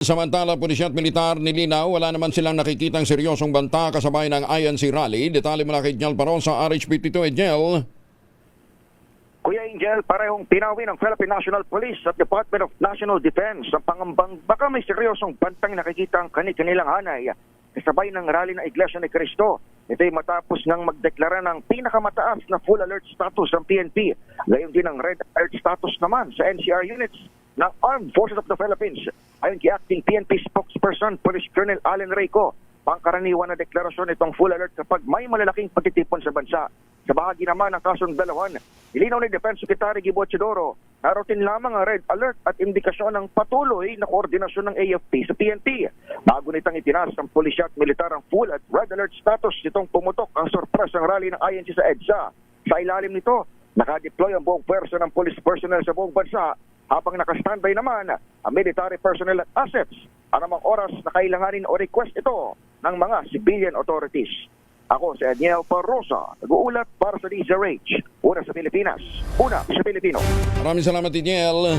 Samantala, pulisya at militar nilinaw, wala naman silang nakikitang seryosong banta kasabay ng INC rally. Detalye mula kay Jel Paron sa RH52. Jel. Kuya Angel, parehong tinawin ng Philippine National Police at Department of National Defense sa pangambang baka may seryosong bantang nakikita ang kanilang hanay kasabay ng rally ng Iglesia ni Cristo. Ito'y matapos nang magdeklara ng pinakamataas na full alert status ng PNP. Gayon din ang red alert status naman sa NCR units ng Armed Forces of the Philippines. Ayon kay Acting PNP Spokesperson Police Colonel Allen Reyco, pangkaraniwan na deklarasyon itong full alert kapag may malalaking pagtitipon sa bansa. Sa bahagi naman ng kasong dalawan, nilinaw ni Defense Secretary Gibo Chidoro na routine lamang ang red alert at indikasyon ng patuloy na koordinasyon ng AFP sa PNP. Bago nitang itinas ng pulisya at militar ang full at red alert status, itong pumutok ang sorpresang rally ng INC sa EDSA. Sa ilalim nito, nakadeploy ang buong pwersa ng police personnel sa buong bansa habang nakastandby naman ang military personnel at assets anumang oras na kailanganin o request ito ng mga civilian authorities. Ako si Daniel Parrosa, nag-uulat para sa DZRH. Una sa Pilipinas, una sa Pilipino. Maraming salamat, Jel.